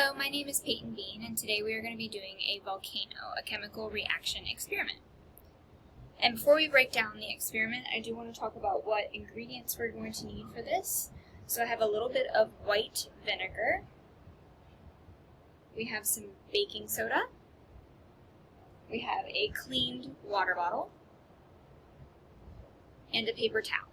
Hello, my name is Peyton Bean, and today we are going to be doing a volcano, a chemical reaction experiment. And before we break down the experiment, I do want to talk about what ingredients we're going to need for this. So I have a little bit of white vinegar. We have some baking soda. We have a cleaned water bottle. And a paper towel.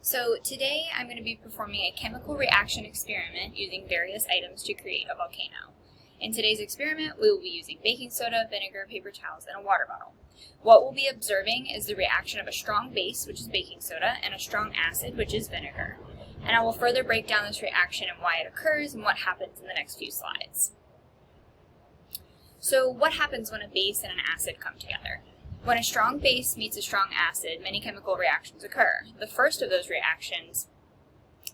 So today I'm going to be performing a chemical reaction experiment using various items to create a volcano. In today's experiment, we will be using baking soda, vinegar, paper towels, and a water bottle. What we'll be observing is the reaction of a strong base, which is baking soda, and a strong acid, which is vinegar. And I will further break down this reaction and why it occurs and what happens in the next few slides. So what happens when a base and an acid come together? When a strong base meets a strong acid, many chemical reactions occur. The first of those reactions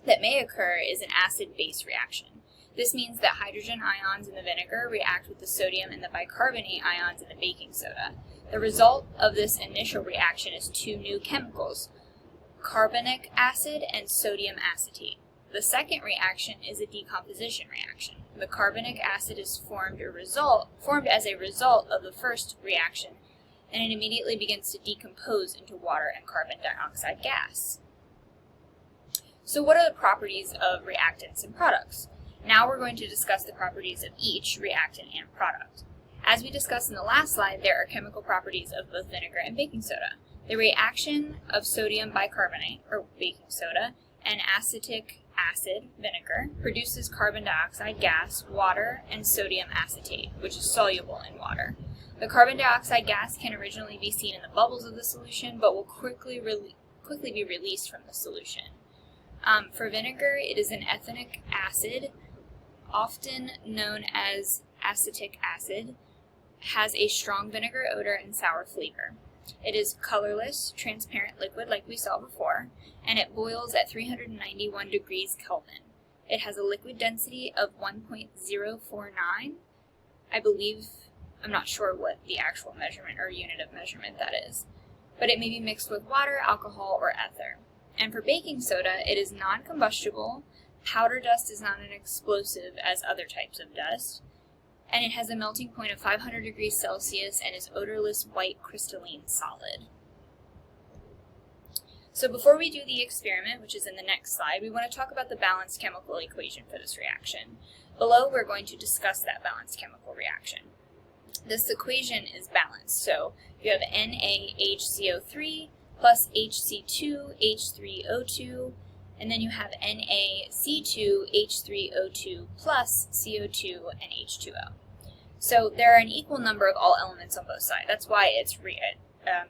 that may occur is an acid-base reaction. This means that hydrogen ions in the vinegar react with the sodium and the bicarbonate ions in the baking soda. The result of this initial reaction is two new chemicals, carbonic acid and sodium acetate. The second reaction is a decomposition reaction. The carbonic acid is formed as a result of the first reaction, and it immediately begins to decompose into water and carbon dioxide gas. So what are the properties of reactants and products? Now we're going to discuss the properties of each reactant and product. As we discussed in the last slide, there are chemical properties of both vinegar and baking soda. The reaction of sodium bicarbonate, or baking soda, and acetic acid, vinegar, produces carbon dioxide gas, water, and sodium acetate, which is soluble in water. The carbon dioxide gas can originally be seen in the bubbles of the solution, but will quickly be released from the solution. For vinegar, it is an ethanic acid, often known as acetic acid, has a strong vinegar odor and sour flavor. It is colorless, transparent liquid like we saw before, and it boils at 391 degrees Kelvin. It has a liquid density of 1.049, I'm not sure what the actual measurement or unit of measurement that is, but it may be mixed with water, alcohol, or ether. And for baking soda, it is non-combustible, powder dust is not an explosive as other types of dust, and it has a melting point of 500 degrees Celsius and is odorless white crystalline solid. So before we do the experiment, which is in the next slide, we want to talk about the balanced chemical equation for this reaction. Below, we're going to discuss that balanced chemical reaction. This equation is balanced, so you have NaHCO3 plus Hc2H3O2, and then you have NaC2H3O2 plus CO2 and H2O. So there are an equal number of all elements on both sides. That's why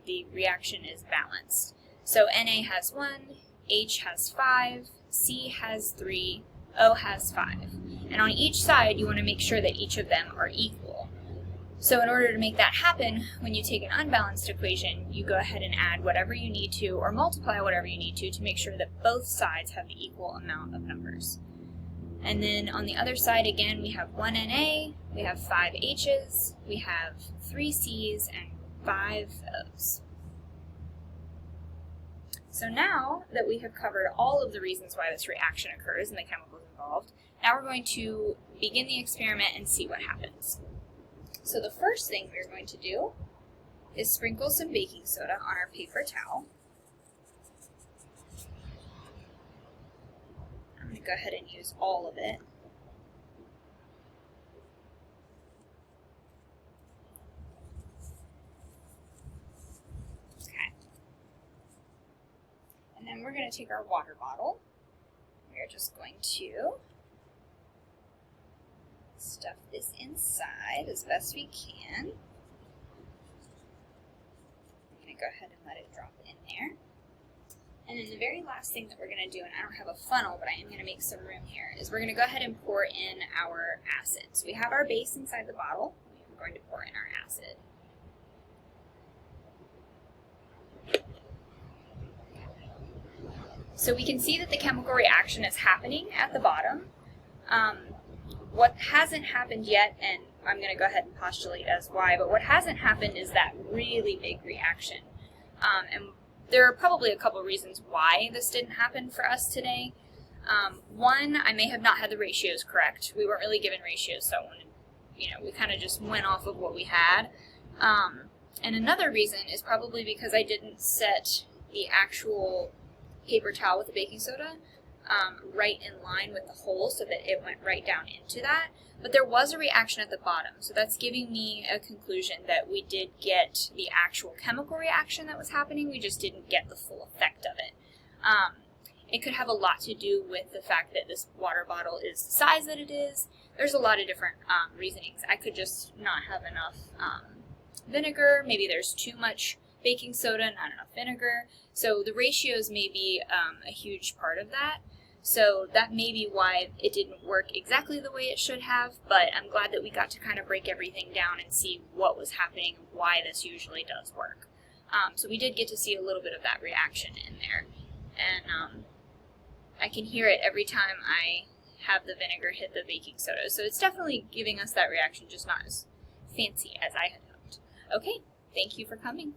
the reaction is balanced. So Na has 1, H has 5, C has 3, O has 5. And on each side, you want to make sure that each of them are equal. So in order to make that happen, when you take an unbalanced equation, you go ahead and add whatever you need to, or multiply whatever you need to make sure that both sides have the equal amount of numbers. And then on the other side, again, we have 1 Na, we have 5 H's, we have 3 C's, and 5 O's. So now that we have covered all of the reasons why this reaction occurs and the chemicals involved, now we're going to begin the experiment and see what happens. So the first thing we're going to do is sprinkle some baking soda on our paper towel. I'm going to go ahead and use all of it. Okay. And then we're going to take our water bottle. We're just going to stuff this inside as best we can. I'm going to go ahead and let it drop in there. And then the very last thing that we're going to do, and I don't have a funnel, but I am going to make some room here, is we're going to go ahead and pour in our acid. So we have our base inside the bottle, and we're going to pour in our acid. So we can see that the chemical reaction is happening at the bottom. What hasn't happened yet, and I'm going to go ahead and postulate as why, but what hasn't happened is that really big reaction. And there are probably a couple reasons why this didn't happen for us today. One, I may have not had the ratios correct. We weren't really given ratios, so we kind of just went off of what we had. And another reason is probably because I didn't set the actual paper towel with the baking soda right in line with the hole so that it went right down into that. But there was a reaction at the bottom, so that's giving me a conclusion that we did get the actual chemical reaction that was happening, we just didn't get the full effect of it. It could have a lot to do with the fact that this water bottle is the size that it is. There's a lot of different reasonings. I could just not have enough vinegar, maybe there's too much baking soda, not enough vinegar. So the ratios may be a huge part of that. So that may be why it didn't work exactly the way it should have, but I'm glad that we got to kind of break everything down and see what was happening and why this usually does work. So we did get to see a little bit of that reaction in there. And I can hear it every time I have the vinegar hit the baking soda. So it's definitely giving us that reaction, just not as fancy as I had hoped. Okay, thank you for coming.